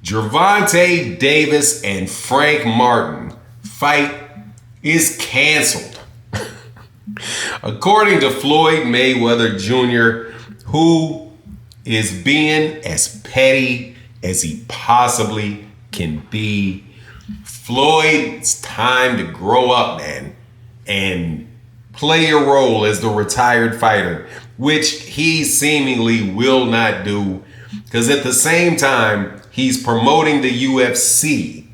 Gervonta Davis and Frank Martin fight is canceled. According to Floyd Mayweather Jr., who is being as petty as he possibly can be, Floyd's time to grow up, man, and play a role as the retired fighter, which he seemingly will not do, because at the same time, he's promoting the UFC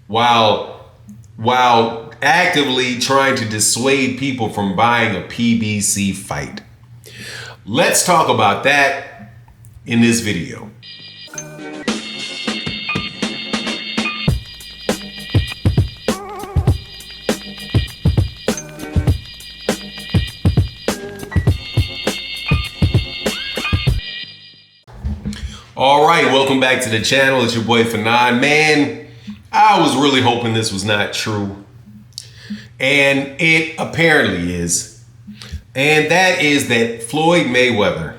while actively trying to dissuade people from buying a PBC fight. Let's talk about that in this video. All right, welcome back to the channel. It's your boy Fanon. Man, I was really hoping this was not true, and it apparently is. And that is that Floyd Mayweather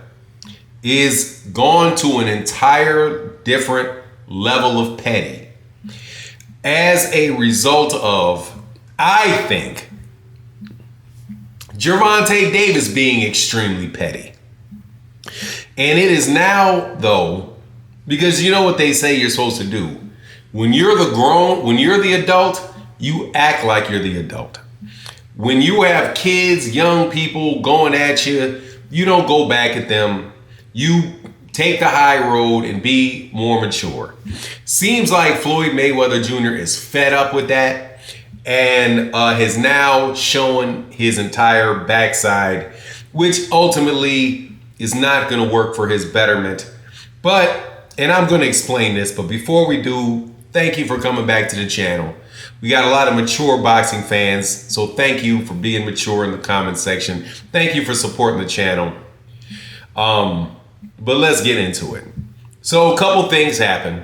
is gone to an entire different level of petty as a result of, I think, Gervonta Davis being extremely petty. And it is now, though, because you know what they say you're supposed to do. When you're the adult, you act like you're the adult. When you have kids, young people going at you, you don't go back at them. You take the high road and be more mature. Seems like Floyd Mayweather Jr. is fed up with that and has now shown his entire backside, which ultimately is not going to work for his betterment. And I'm going to explain this, but before we do, thank you for coming back to the channel. We got a lot of mature boxing fans, so thank you for being mature in the comment section. Thank you for supporting the channel. But let's get into it. So a couple things happened.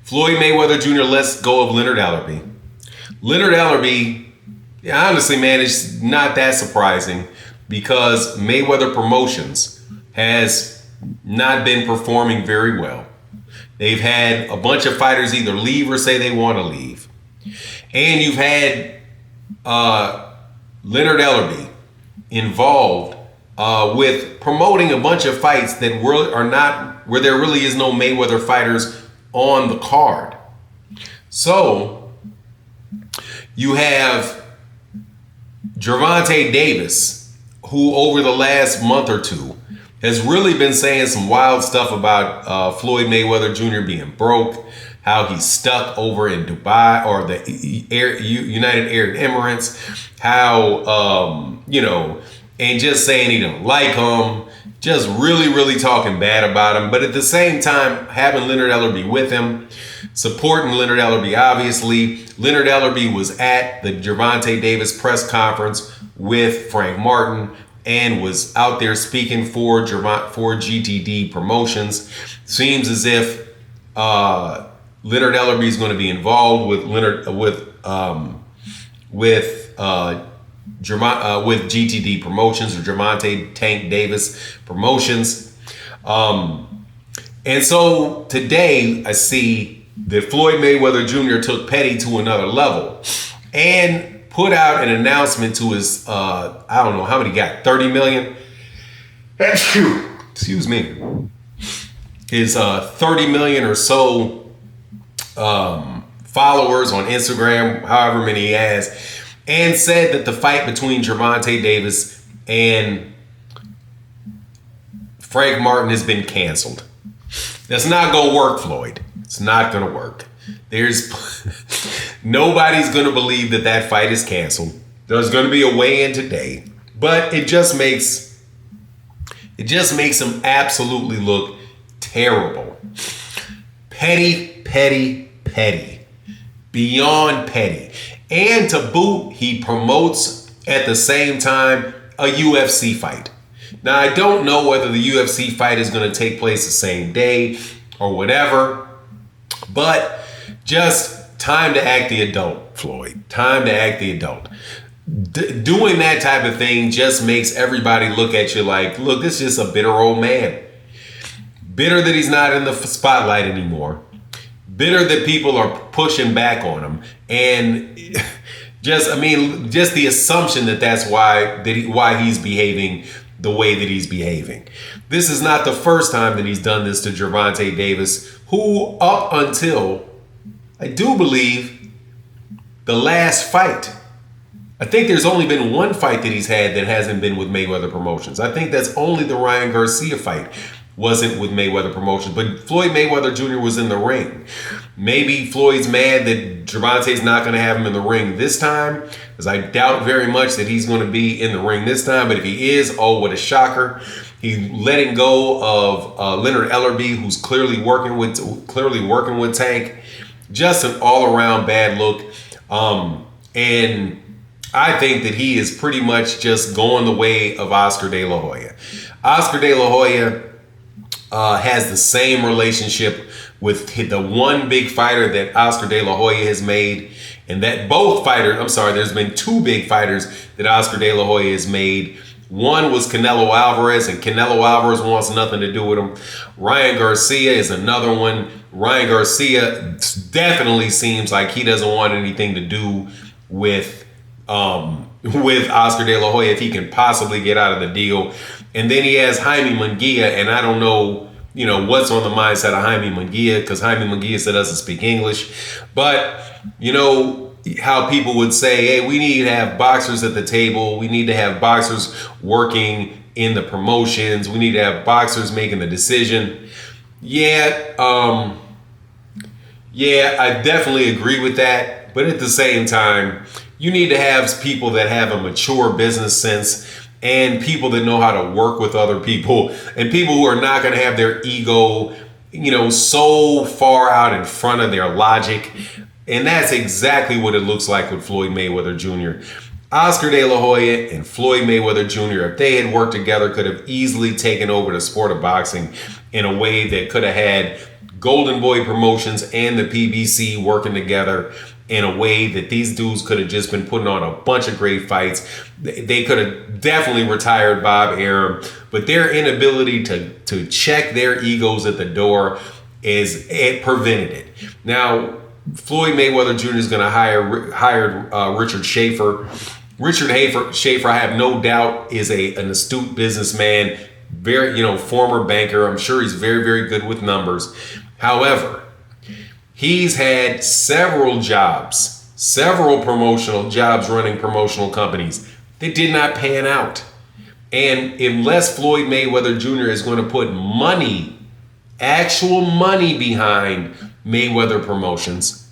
Floyd Mayweather Jr. lets go of Leonard Ellerby. Leonard Ellerby, honestly, man, it's not that surprising, because Mayweather Promotions has not been performing very well. They've had a bunch of fighters either leave or say they want to leave. And you've had Leonard Ellerby involved with promoting a bunch of fights that are not, where there really is no Mayweather fighters on the card. So you have Gervonta Davis, who over the last month or two has really been saying some wild stuff about Floyd Mayweather Jr. being broke, how he's stuck over in Dubai or the United Arab Emirates, how, and just saying he don't like him, just really talking bad about him. But at the same time, having Leonard Ellerby with him, supporting Leonard Ellerby, obviously. Leonard Ellerby was at the Gervonta Davis press conference with Frank Martin and was out there speaking for GTD Promotions. Seems as if Leonard Ellerby is going to be involved with GTD Promotions, or Gervonta Tank Davis Promotions. And so today I see that Floyd Mayweather Jr. took petty to another level and put out an announcement to his, I don't know how many he got, 30 million? Excuse me. His 30 million or so followers on Instagram, however many he has, and said that the fight between Gervonta Davis and Frank Martin has been canceled. That's not going to work, Floyd. It's not going to work. Nobody's going to believe that fight is canceled. There's going to be a weigh-in today, but it just makes him absolutely look terrible. Petty, beyond petty. And to boot, he promotes at the same time a UFC fight. Now, I don't know whether the UFC fight is going to take place the same day or whatever, but just time to act the adult, Floyd. Time to act the adult. Doing that type of thing just makes everybody look at you like, look, this is just a bitter old man. Bitter that he's not in the spotlight anymore. bitter that people are pushing back on him, and just the assumption that that's why he's behaving the way that he's behaving. This is not the first time that he's done this to Gervonta Davis, who up until, I do believe, the last fight, I think there's only been one fight that he's had that hasn't been with Mayweather Promotions. I think that's only the Ryan Garcia fight wasn't with Mayweather Promotions, but Floyd Mayweather Jr. was in the ring. Maybe Floyd's mad that Gervonta's not going to have him in the ring this time, because I doubt very much that he's going to be in the ring this time. But if he is, oh, what a shocker. He's letting go of Leonard Ellerby, who's clearly working with Tank. Just an all-around bad look. And I think that he is pretty much just going the way of Oscar De La Hoya. Oscar De La Hoya has the same relationship with the one big fighter that Oscar De La Hoya has made, and that there's been two big fighters that Oscar De La Hoya has made. One was Canelo Alvarez, and Canelo Alvarez wants nothing to do with him. Ryan Garcia is another one. Ryan Garcia definitely seems like he doesn't want anything to do with Oscar De La Hoya if he can possibly get out of the deal. And then he has Jaime Munguia, and I don't know, what's on the mindset of Jaime Munguia, because Jaime Munguia doesn't speak English. But, how people would say, hey, we need to have boxers at the table. We need to have boxers working in the promotions. We need to have boxers making the decision. Yeah, I definitely agree with that. But at the same time, you need to have people that have a mature business sense, and people that know how to work with other people, and people who are not going to have their ego, so far out in front of their logic. And that's exactly what it looks like with Floyd Mayweather Jr. Oscar De La Hoya and Floyd Mayweather Jr., if they had worked together, could have easily taken over the sport of boxing in a way that could have had Golden Boy Promotions and the PBC working together in a way that these dudes could have just been putting on a bunch of great fights. They could have definitely retired Bob Arum, but their inability to check their egos at the door it prevented it. Now, Floyd Mayweather Jr. is going to hire Richard Schaefer. Richard Schaefer, I have no doubt, is an astute businessman, very, former banker. I'm sure he's very, very good with numbers. However, he's had several promotional jobs running promotional companies that did not pan out. And unless Floyd Mayweather Jr. is going to put actual money behind Mayweather Promotions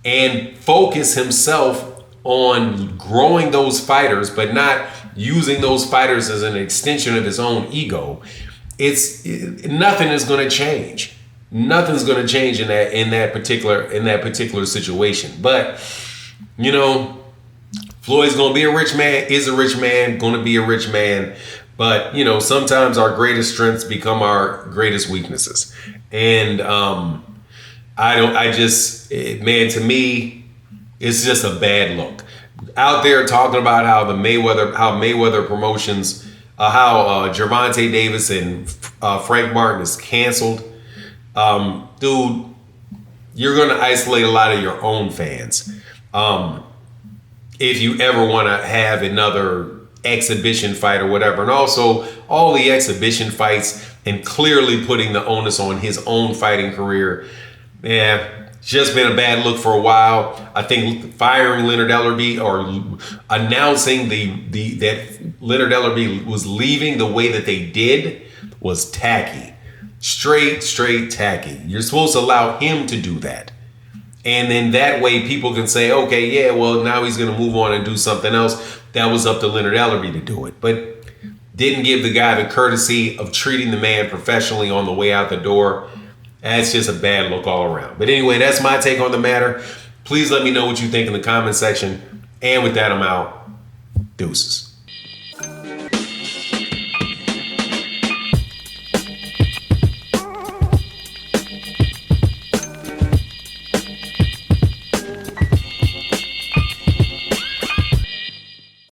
and focus himself on growing those fighters, but not using those fighters as an extension of his own ego, nothing is going to change. Nothing's going to change in that particular situation. But Floyd's going to be a rich man, is a rich man, going to be a rich man. But sometimes our greatest strengths become our greatest weaknesses. And to me, it's just a bad look. Out there talking about how Mayweather Promotions, how Gervonta Davis and Frank Martin is canceled. Dude, you're going to isolate a lot of your own fans. If you ever want to have another exhibition fight or whatever. And also all the exhibition fights and clearly putting the onus on his own fighting career. It's just been a bad look for a while. I think firing Leonard Ellerby or announcing that Leonard Ellerby was leaving the way that they did was tacky. Straight tacky. You're supposed to allow him to do that. And then that way people can say, okay, yeah, well, now he's going to move on and do something else. That was up to Leonard Ellerby to do it. But didn't give the guy the courtesy of treating the man professionally on the way out the door. That's just a bad look all around. But anyway, that's my take on the matter. Please let me know what you think in the comment section. And with that, I'm out. Deuces.